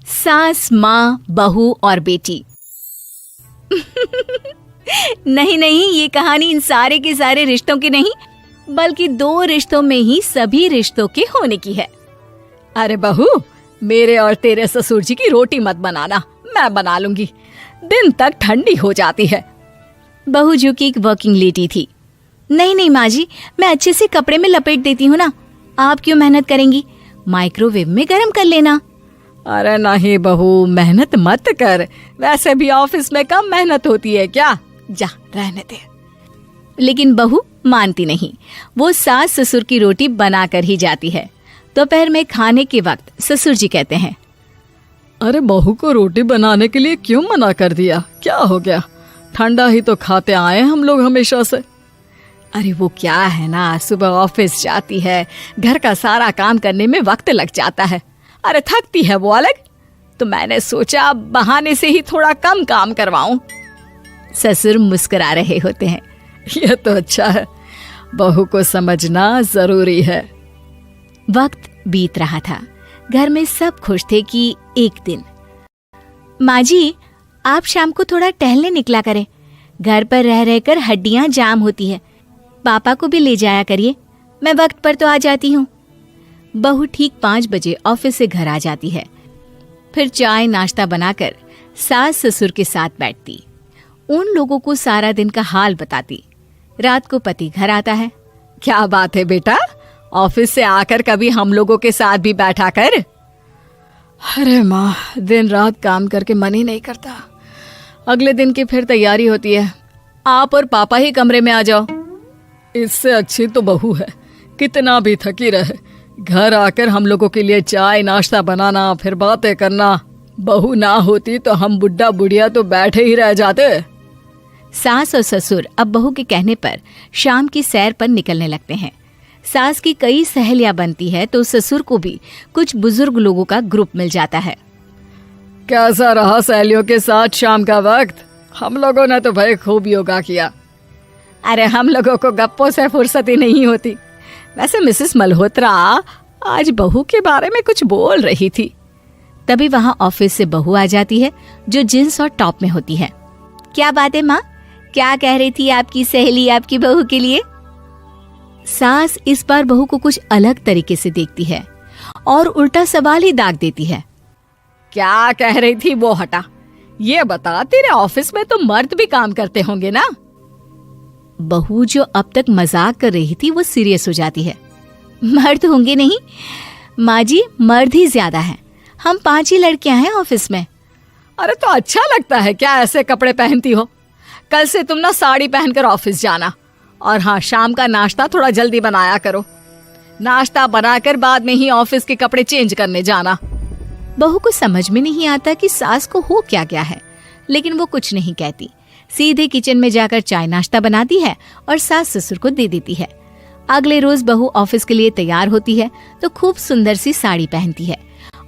सास, माँ, बहू और बेटी। नहीं नहीं, ये कहानी इन सारे के सारे रिश्तों की नहीं, बल्कि दो रिश्तों में ही सभी रिश्तों के होने की है। अरे बहू, मेरे और तेरे ससुर जी की रोटी मत बनाना, मैं बना लूंगी, दिन तक ठंडी हो जाती है। बहू जो कि एक वर्किंग लेडी थी। नहीं नहीं माँ जी, मैं अच्छे से कपड़े में लपेट देती हूँ ना, आप क्यों मेहनत करेंगी, माइक्रोवेव में गर्म कर लेना। अरे नहीं बहू, मेहनत मत कर, वैसे भी ऑफिस में कम मेहनत होती है क्या, जा रहने दे। लेकिन बहू मानती नहीं, वो सास ससुर की रोटी बना कर ही जाती है। दोपहर में खाने के वक्त ससुर जी कहते हैं, अरे बहू को रोटी बनाने के लिए क्यों मना कर दिया, क्या हो गया, ठंडा ही तो खाते आए हम लोग हमेशा से। अरे वो क्या है ना, सुबह ऑफिस जाती है, घर का सारा काम करने में वक्त लग जाता है, अरे थकती है वो अलग, तो मैंने सोचा बहाने से ही थोड़ा कम काम करवाऊं। ससुर मुस्कुरा रहे होते हैं। ये तो अच्छा है, बहू को समझना जरूरी है। वक्त बीत रहा था, घर में सब खुश थे कि एक दिन, माँ जी आप शाम को थोड़ा टहलने निकला करें, घर पर रह रहकर हड्डियां जाम होती है, पापा को भी ले जाया करिए, मैं वक्त पर तो आ जाती हूँ। बहू ठीक 5 बजे ऑफिस से घर आ जाती है। फिर चाय नाश्ता बनाकर सास ससुर के साथ बैठती, उन लोगों को सारा दिन का हाल बताती। रात को पति घर आता है। क्या बात है बेटा, ऑफिस से आकर कभी हम लोगों के साथ भी बैठा कर। अरे माँ, दिन रात काम करके मन ही नहीं करता, अगले दिन की फिर तैयारी होती है, आप और पापा ही कमरे में आ जाओ। इससे अच्छी तो बहू है, कितना भी थकी रहे, घर आकर हम लोगों के लिए चाय नाश्ता बनाना, फिर बातें करना। बहू ना होती तो हम बुढ़ा बुढ़िया तो बैठे ही रह जाते। सास और ससुर अब बहू के कहने पर शाम की सैर पर निकलने लगते हैं। सास की कई सहेलियां बनती है तो ससुर को भी कुछ बुजुर्ग लोगों का ग्रुप मिल जाता है। कैसा रहा सहेलियों के साथ शाम का वक्त? हम लोगों ने तो भाई खूब योगा किया। अरे हम लोगों को गप्पों से फुर्सत ही नहीं होती। वैसे मिसेस मल्होत्रा आज बहू के बारे में कुछ बोल रही थी। तभी वहां ऑफिस से बहू आ जाती है जो जींस और टॉप में होती है। क्या बात है माँ, क्या कह रही थी आपकी सहेली आपकी बहू के लिए? सास इस बार बहू को कुछ अलग तरीके से देखती है और उल्टा सवाल ही दाग देती है। क्या कह रही थी वो हटा, ये बता, तेरे ऑफिस में तो मर्द भी काम करते होंगे ना? बहू जो अब तक मजाक कर रही थी वो सीरियस हो जाती है। मर्द होंगे नहीं माँ जी, मर्द ही ज्यादा है, हम 5 ही लड़कियां हैं ऑफिस में। अरे तो अच्छा लगता है क्या ऐसे कपड़े पहनती हो? कल से तुम ना साड़ी पहनकर ऑफिस जाना, और हाँ, शाम का नाश्ता थोड़ा जल्दी बनाया करो, नाश्ता बनाकर बाद में ही ऑफिस के कपड़े चेंज करने जाना। बहू को समझ में नहीं आता कि सास को हो क्या गया है, लेकिन वो कुछ नहीं कहती, सीधे किचन में जाकर चाय नाश्ता बनाती है और सास ससुर को दे देती है। अगले रोज बहू ऑफिस के लिए तैयार होती है तो खूब सुंदर सी साड़ी पहनती है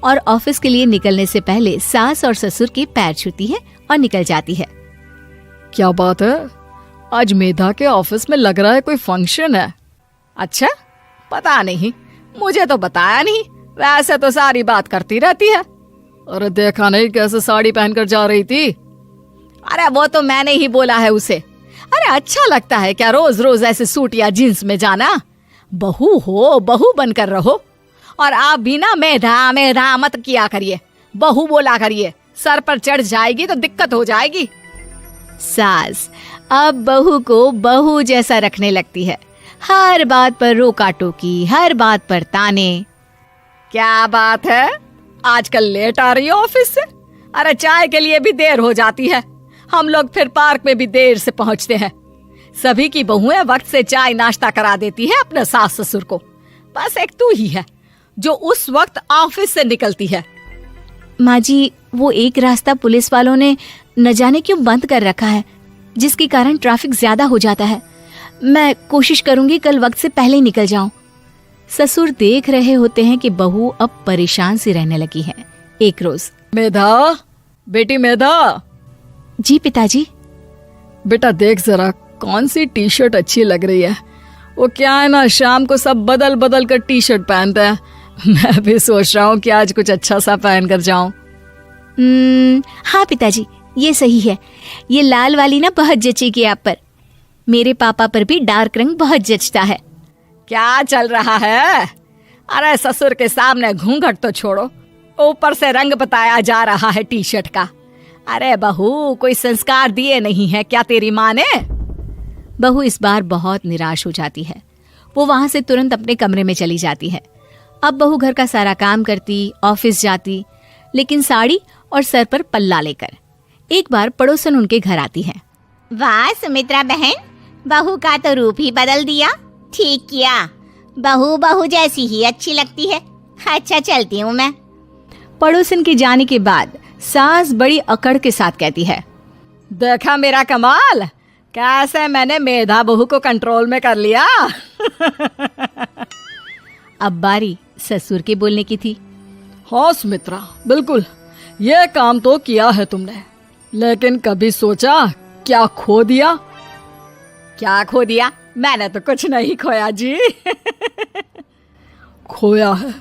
और ऑफिस के लिए निकलने से पहले सास और ससुर के पैर छूती है और निकल जाती है। क्या बात है, आज मेधा के ऑफिस में लग रहा है कोई फंक्शन है। अच्छा, पता नहीं, मुझे तो बताया नहीं, वैसे तो सारी बात करती रहती है। अरे देखा नहीं कैसे साड़ी पहनकर जा रही थी? अरे वो तो मैंने ही बोला है उसे। अरे अच्छा लगता है क्या रोज रोज ऐसे सूट या जींस में जाना? बहू हो, बहू बनकर रहो, और आप भी ना मेधा मेधा मत किया करिए, बहू बोला करिए, सर पर चढ़ जाएगी तो दिक्कत हो जाएगी। सास अब बहू को बहू जैसा रखने लगती है, हर बात पर रोका टोकी, हर बात पर ताने। क्या बात है, आजकल लेट आ रही है ऑफिस से? अरे चाय के लिए भी देर हो जाती है, हम लोग फिर पार्क में भी देर से पहुंचते हैं। सभी की बहुएं वक्त से चाय नाश्ता करा देती है अपने सास ससुर को, बस एक तू ही है जो उस वक्त ऑफिस से निकलती है। माँ जी, वो एक रास्ता पुलिस वालों ने न जाने क्यों बंद कर रखा है, जिसके कारण ट्रैफिक ज्यादा हो जाता है। मैं कोशिश करूंगी कल वक्त से पहले निकल जाऊं। ससुर देख रहे होते हैं कि बहू अब परेशान सी रहने लगी है। एक रोज, मेधा, बेटी मेधा। जी पिताजी। बेटा देख जरा कौन सी टी शर्ट अच्छी लग रही है। वो क्या है ना, शाम को सब बदल बदल कर टी शर्ट पहनते हैं, मैं भी सोच रहा हूँ कि आज कुछ अच्छा सा पहन कर जाऊं। हाँ पिताजी, ये सही है। ये लाल वाली ना बहुत जचेगी आप पर। मेरे पापा पर भी डार्क रंग बहुत जचता है। क्या चल रहा है? अरे ससुर के सामने घूंघट तो छोड़ो, ऊपर से रंग बताया जा रहा है टी शर्ट का। अरे बहू, कोई संस्कार दिए नहीं है क्या तेरी माँ ने? बहू इस बार बहुत निराश हो जाती है। वो वहां से तुरंत अपने कमरे में चली जाती है। अब बहू घर का सारा काम करती, ऑफिस जाती, लेकिन साड़ी और सर पर पल्ला लेकर। एक बार पड़ोसन उनके घर आती है। वाह सुमित्रा बहन, बहू का तो रूप ही बदल दिया। ठीक किया, बहू बहू जैसी ही अच्छी लगती है। अच्छा चलती हूँ मैं। पड़ोसन के जाने के बाद सास बड़ी अकड़ के साथ कहती है, देखा मेरा कमाल, कैसे मैंने मेधा बहू को कंट्रोल में कर लिया। अब बारी ससुर के बोलने की थी। हाँ सुमित्रा, बिल्कुल ये काम तो किया है तुमने, लेकिन कभी सोचा क्या खो दिया? क्या खो दिया? मैंने तो कुछ नहीं खोया जी। खोया है,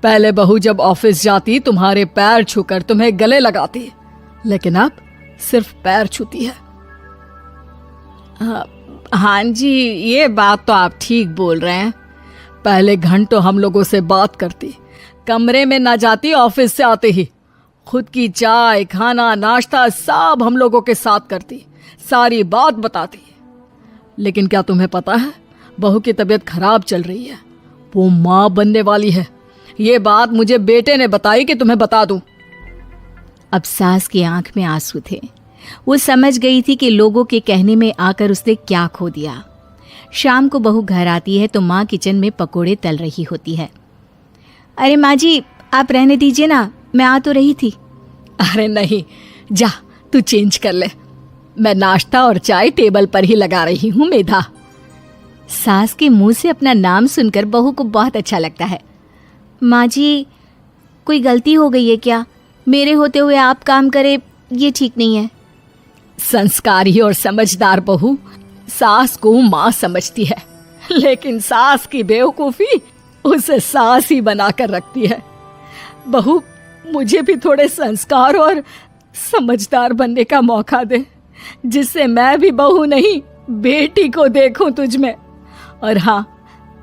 पहले बहू जब ऑफिस जाती तुम्हारे पैर छूकर तुम्हें गले लगाती, लेकिन अब सिर्फ पैर छूती है। हाँ जी, ये बात तो आप ठीक बोल रहे हैं। पहले घंटों हम लोगों से बात करती, कमरे में ना जाती, ऑफिस से आते ही खुद की चाय, खाना, नाश्ता सब हम लोगों के साथ करती, सारी बात बताती। लेकिन क्या तुम्हें पता है, बहू की तबीयत खराब चल रही है, वो माँ बनने वाली है। ये बात मुझे बेटे ने बताई कि तुम्हें बता दूं। अब सास की आंख में आंसू थे। वो समझ गई थी कि लोगों के कहने में आकर उसने क्या खो दिया। शाम को बहू घर आती है तो माँ किचन में पकोड़े तल रही होती है। अरे माँ जी, आप रहने दीजिए ना, मैं आ तो रही थी। अरे नहीं, जा तू चेंज कर ले, मैं नाश्ता और चाय टेबल पर ही लगा रही हूँ मेधा। सास के मुंह से अपना नाम सुनकर बहू को बहुत अच्छा लगता है। माँ जी, कोई गलती हो गई है क्या? मेरे होते हुए आप काम करे, ये ठीक नहीं है। संस्कारी और समझदार बहू सास को माँ समझती है, लेकिन सास की बेवकूफी उसे सास ही बनाकर रखती है। बहू, मुझे भी थोड़े संस्कार और समझदार बनने का मौका दे, जिससे मैं भी बहू नहीं बेटी को देखूं तुझ में। और हाँ,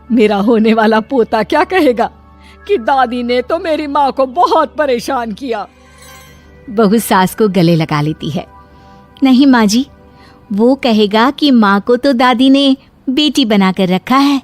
मेरा होने वाला पोता क्या कहेगा कि दादी ने तो मेरी माँ को बहुत परेशान किया। बहू सास को गले लगा लेती है। नहीं माँ जी, वो कहेगा कि माँ को तो दादी ने बेटी बनाकर रखा है।